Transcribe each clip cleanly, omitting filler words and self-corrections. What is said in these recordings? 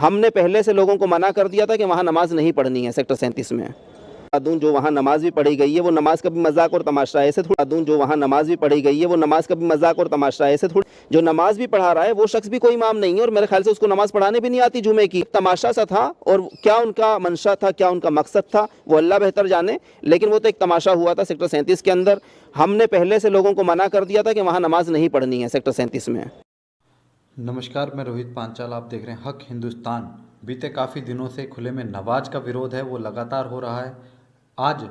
हमने पहले से लोगों को मना कर दिया था कि वहाँ नमाज नहीं पढ़नी है सेक्टर 37 में। जो वहाँ नमाज भी पढ़ी गई है वो नमाज का भी मजाक और तमाशा है, ऐसे थोड़ा जो वहाँ नमाज भी पढ़ी गई है वो नमाज का भी मजाक और तमाशा है, ऐसे थोड़ा जो नमाज भी पढ़ा रहा है वो शख्स भी कोई इमाम नहीं है और मेरे ख्याल से उसको नमाज पढ़ाने भी नहीं आती जुमे की। तमाशा सा था और क्या उनका मंशा था, क्या उनका मकसद था वो अल्लाह बेहतर जाने, लेकिन वो तो एक तमाशा हुआ था सेक्टर 37 के अंदर। हमने पहले से लोगों को मना कर दिया था कि वहाँ नमाज नहीं पढ़नी है सेक्टर 37 में। नमस्कार, मैं रोहित पांचाल, आप देख रहे हैं हक हिंदुस्तान। बीते काफ़ी दिनों से खुले में नमाज का विरोध है वो लगातार हो रहा है। आज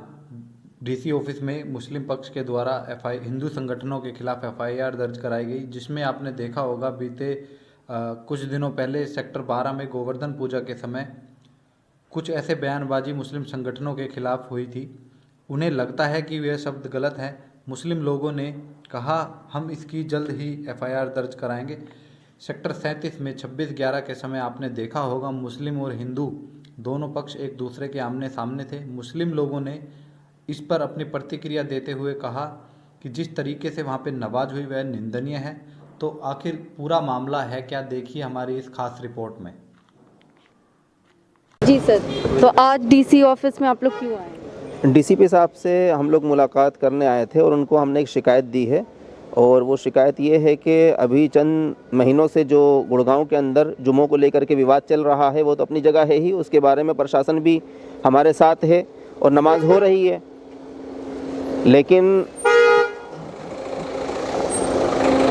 डीसी ऑफिस में मुस्लिम पक्ष के द्वारा हिंदू संगठनों के खिलाफ FIR दर्ज कराई गई, जिसमें आपने देखा होगा बीते कुछ दिनों पहले सेक्टर 12 में गोवर्धन पूजा के समय कुछ ऐसे बयानबाजी मुस्लिम संगठनों के खिलाफ हुई थी। उन्हें लगता है कि यह शब्द गलत है। मुस्लिम लोगों ने कहा हम इसकी जल्द ही FIR दर्ज कराएंगे। सेक्टर 37 में 26/11 के समय आपने देखा होगा मुस्लिम और हिंदू दोनों पक्ष एक दूसरे के आमने सामने थे। मुस्लिम लोगों ने इस पर अपनी प्रतिक्रिया देते हुए कहा कि जिस तरीके से वहाँ पे नमाज हुई वह निंदनीय है। तो आखिर पूरा मामला है क्या, देखिए हमारी इस खास रिपोर्ट में। जी सर, तो आज डीसी ऑफिस में आप लोग क्यों आए? DCP साहब से हम लोग मुलाकात करने आए थे और उनको हमने एक शिकायत दी है और वो शिकायत ये है कि अभी चंद महीनों से जो गुड़गांव के अंदर जुम्मों को लेकर के विवाद चल रहा है वो तो अपनी जगह है ही, उसके बारे में प्रशासन भी हमारे साथ है और नमाज हो रही है, लेकिन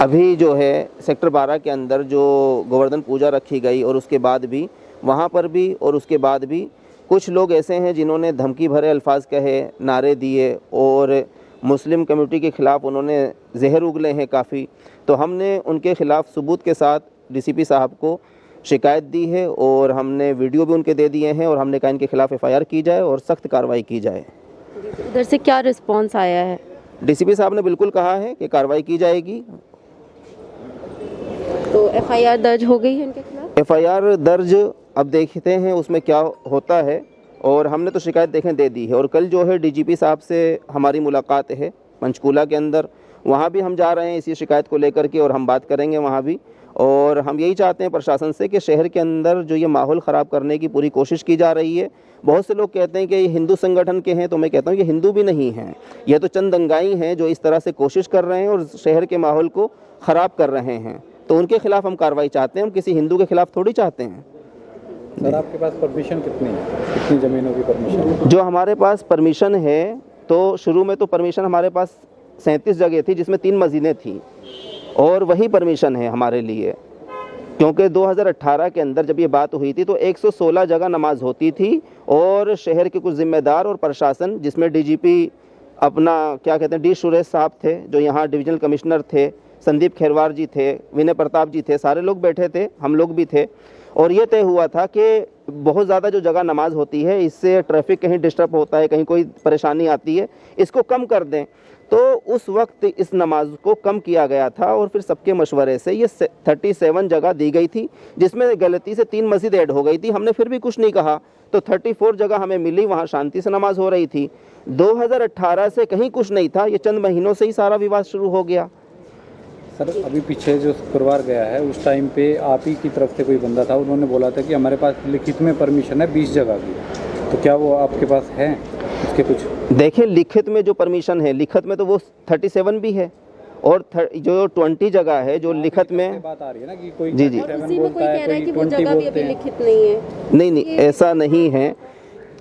अभी जो है सेक्टर 12 के अंदर जो गोवर्धन पूजा रखी गई और उसके बाद भी वहाँ पर भी और उसके बाद भी कुछ लोग ऐसे हैं जिन्होंने धमकी भरे अल्फाज कहे, नारे दिए और मुस्लिम कम्युनिटी के ख़िलाफ़ उन्होंने जहर उगले हैं काफ़ी। तो हमने उनके ख़िलाफ़ सबूत के साथ DCP साहब को शिकायत दी है और हमने वीडियो भी उनके दे दिए हैं और हमने कहा इनके ख़िलाफ़ FIR की जाए और सख्त कार्रवाई की जाए। उधर से क्या रिस्पांस आया है? DCP साहब ने बिल्कुल कहा है कि कार्रवाई की जाएगी। तो FIR दर्ज हो गई है उनके खिलाफ? FIR दर्ज अब देखते हैं उसमें क्या होता है और हमने तो शिकायत दे दी है और कल जो है DGP साहब से हमारी मुलाकात है पंचकूला के अंदर, वहाँ भी हम जा रहे हैं इसी शिकायत को लेकर के और हम बात करेंगे वहाँ भी। और हम यही चाहते हैं प्रशासन से कि शहर के अंदर जो ये माहौल ख़राब करने की पूरी कोशिश की जा रही है। बहुत से लोग कहते हैं कि ये हिंदू संगठन के हैं, तो मैं कहता हूँ ये हिंदू भी नहीं हैं, ये तो चंद दंगाई हैं जो इस तरह से कोशिश कर रहे हैं और शहर के माहौल को ख़राब कर रहे हैं। तो उनके खिलाफ़ हम कार्रवाई चाहते हैं, हम किसी हिंदू के खिलाफ़ थोड़ी चाहते हैं। सर, आपके पास परमिशन कितनी है, कितनी ज़मीनों की परमिशन? जो हमारे पास परमिशन है तो शुरू में तो परमिशन हमारे पास 37 जगह थी जिसमें 3 मस्जिदें थी और वही परमिशन है हमारे लिए, क्योंकि 2018 के अंदर जब ये बात हुई थी तो 116 जगह नमाज होती थी और शहर के कुछ जिम्मेदार और प्रशासन, जिसमें DGP अपना क्या कहते हैं D सुरेश साहब थे जो यहाँ डिविजनल कमिश्नर थे, संदीप खेरवार जी थे, विनय प्रताप जी थे, सारे लोग बैठे थे, हम लोग भी थे और ये तय हुआ था कि बहुत ज़्यादा जो जगह नमाज होती है इससे ट्रैफिक कहीं डिस्टर्ब होता है, कहीं कोई परेशानी आती है, इसको कम कर दें। तो उस वक्त इस नमाज को कम किया गया था और फिर सबके मशवरे से ये 37 जगह दी गई थी, जिसमें गलती से 3 मस्जिद ऐड हो गई थी। हमने फिर भी कुछ नहीं कहा तो 34 जगह हमें मिली, वहाँ शांति से नमाज हो रही थी। 2018 से कहीं कुछ नहीं था, ये चंद महीनों से ही सारा विवाद शुरू हो गया। सर, अभी पीछे जो शुक्रवार गया है उस टाइम पे आप ही की तरफ से कोई बंदा था, उन्होंने बोला था कि हमारे पास लिखित में परमिशन है 20 जगह की, तो क्या वो आपके पास है उसके कुछ? देखिए, लिखित में जो परमिशन है, लिखित में तो वो 37 भी है और जो 20 जगह है जो लिखित में बात आ रही है ना कि कोई जी जी और उसी में कोई कह रहा है कि वो जगह भी अभी लिखित नहीं है। नहीं, ऐसा नहीं है।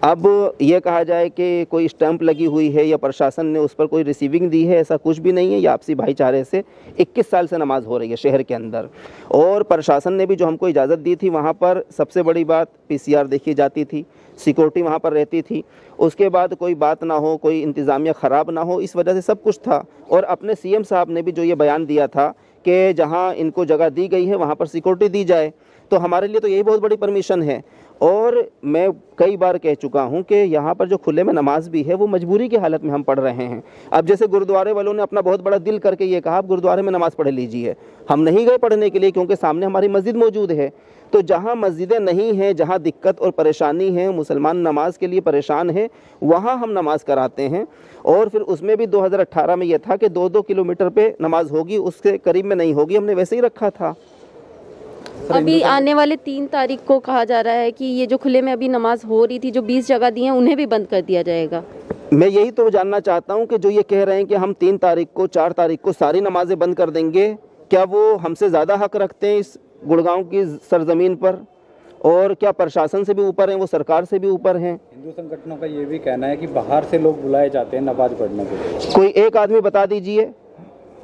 अब ये कहा जाए कि कोई स्टैंप लगी हुई है या प्रशासन ने उस पर कोई रिसीविंग दी है, ऐसा कुछ भी नहीं है। ये आपसी भाईचारे से 21 साल से नमाज हो रही है शहर के अंदर और प्रशासन ने भी जो हमको इजाज़त दी थी वहाँ पर सबसे बड़ी बात PCR देखी जाती थी, सिक्योरिटी वहाँ पर रहती थी, उसके बाद कोई बात ना हो, कोई इंतज़ामिया ख़राब ना हो, इस वजह से सब कुछ था। और अपने CM साहब ने भी जो ये बयान दिया था कि जहाँ इनको जगह दी गई है वहाँ पर सिक्योरिटी दी जाए, तो हमारे लिए तो यही बहुत बड़ी परमिशन है। और मैं कई बार कह चुका हूं कि यहाँ पर जो खुले में नमाज भी है वो मजबूरी की हालत में हम पढ़ रहे हैं। अब जैसे गुरुद्वारे वालों ने अपना बहुत बड़ा दिल करके ये कहा आप गुरुद्वारे में नमाज पढ़ लीजिए, हम नहीं गए पढ़ने के लिए क्योंकि सामने हमारी मस्जिद मौजूद है। तो जहाँ मस्जिदें नहीं हैं, जहाँ दिक्कत और परेशानी है, मुसलमान नमाज के लिए परेशान है, वहाँ हम नमाज कराते हैं। और फिर उसमें भी 2018 में यह था कि 2-2 किलोमीटर पे नमाज होगी, उसके करीब में नहीं होगी, हमने वैसे ही रखा था। अभी आने वाले 3 तारीख को कहा जा रहा है कि ये जो खुले में अभी नमाज हो रही थी, जो 20 जगह दी हैं, उन्हें भी बंद कर दिया जाएगा। मैं यही तो जानना चाहता हूं कि जो ये कह रहे हैं कि हम 3 तारीख को 4 तारीख को सारी नमाजें बंद कर देंगे, क्या वो हमसे ज़्यादा हक रखते हैं इस गुड़गांव की सरजमीन पर? और क्या प्रशासन से भी ऊपर हैं, वो सरकार से भी ऊपर हैं? हिंदू संगठनों का ये भी कहना है कि बाहर से लोग बुलाए जाते हैं नमाज पढ़ने के लिए। कोई एक आदमी बता दीजिए,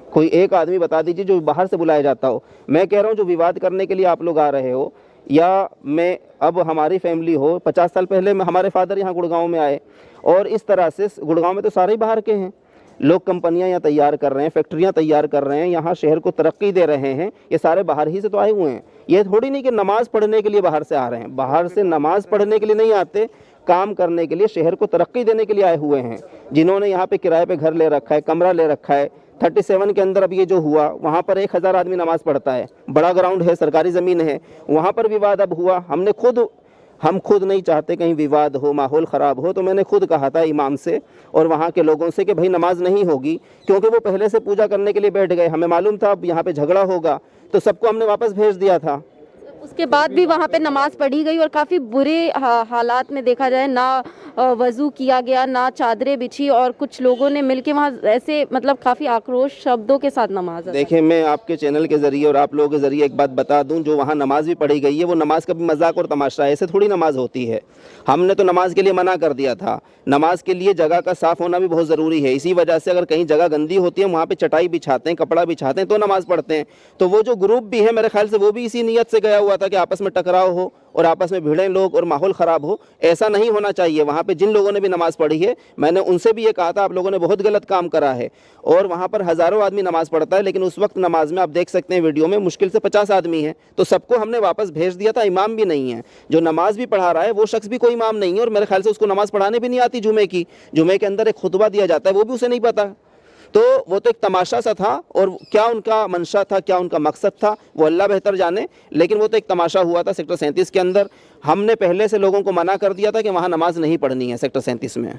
कोई एक आदमी बता दीजिए जो बाहर से बुलाया जाता हो। मैं कह रहा हूँ जो विवाद करने के लिए आप लोग आ रहे हो, या मैं अब हमारी फैमिली हो, 50 साल पहले हमारे फादर यहाँ गुड़गांव में आए, और इस तरह से गुड़गांव में तो सारे ही बाहर के हैं लोग। कंपनियां यहाँ तैयार कर रहे हैं, फैक्ट्रियां तैयार कर रहे हैं, यहाँ शहर को तरक्की दे रहे हैं, ये सारे बाहर ही से तो आए हुए हैं। ये थोड़ी नहीं कि नमाज पढ़ने के लिए बाहर से आ रहे हैं, बाहर से नमाज पढ़ने के लिए नहीं आते, काम करने के लिए, शहर को तरक्की देने के लिए आए हुए हैं। जिन्होंने यहाँ पे किराए पे घर ले रखा है, कमरा ले रखा है। 37 के अंदर अब ये जो हुआ, वहाँ पर 1000 आदमी नमाज पढ़ता है, बड़ा ग्राउंड है, सरकारी ज़मीन है, वहाँ पर विवाद अब हुआ। हम खुद नहीं चाहते कहीं विवाद हो, माहौल ख़राब हो, तो मैंने खुद कहा था इमाम से और वहाँ के लोगों से कि भाई नमाज नहीं होगी, क्योंकि वो पहले से पूजा करने के लिए बैठ गए। हमें मालूम था अब यहाँ पे झगड़ा होगा, तो सबको हमने वापस भेज दिया था। उसके बाद भी वहाँ पे नमाज पढ़ी गई और काफ़ी बुरे हालात में देखा जाए, ना वज़ू किया गया, ना चादरें बिछी, और कुछ लोगों ने मिलके वहाँ ऐसे मतलब काफ़ी आक्रोश शब्दों के साथ नमाज अदा। देखिए, मैं आपके चैनल के ज़रिए और आप लोगों के ज़रिए एक बात बता दूं, जो वहाँ नमाज भी पढ़ी गई है वो नमाज का भी मजाक और तमाशा है, ऐसे थोड़ी नमाज होती है। हमने तो नमाज के लिए मना कर दिया था। नमाज के लिए जगह का साफ़ होना भी बहुत ज़रूरी है। इसी वजह से अगर कहीं जगह गंदी होती है, वहाँ पर चटाई बिछाते हैं, कपड़ा बिछाते हैं, तो नमाज पढ़ते हैं। तो वो जो ग्रुप भी है, मेरे ख्याल से वो भी इसी नीयत से गया हुआ था कि आपस में टकराव हो और आपस में भिड़ें लोग और माहौल ख़राब हो। ऐसा नहीं होना चाहिए। वहाँ पे जिन लोगों ने भी नमाज़ पढ़ी है, मैंने उनसे भी ये कहा था, आप लोगों ने बहुत गलत काम करा है। और वहाँ पर हज़ारों आदमी नमाज़ पढ़ता है, लेकिन उस वक्त नमाज में आप देख सकते हैं वीडियो में मुश्किल से 50 आदमी हैं, तो सबको हमने वापस भेज दिया था। इमाम भी नहीं है, जो नमाज भी पढ़ा रहा है वो शख्स भी कोई इमाम नहीं है, और मेरे ख्याल से उसको नमाज़ पढ़ाने भी नहीं आती जुमे की। जुमे के अंदर एक खुतबा दिया जाता है, वो भी उसे नहीं पता। तो वो तो एक तमाशा सा था, और क्या उनका मंशा था, क्या उनका मकसद था, वो अल्लाह बेहतर जाने, लेकिन वो तो एक तमाशा हुआ था सेक्टर 37 के अंदर। हमने पहले से लोगों को मना कर दिया था कि वहाँ नमाज नहीं पढ़नी है सेक्टर 37 में।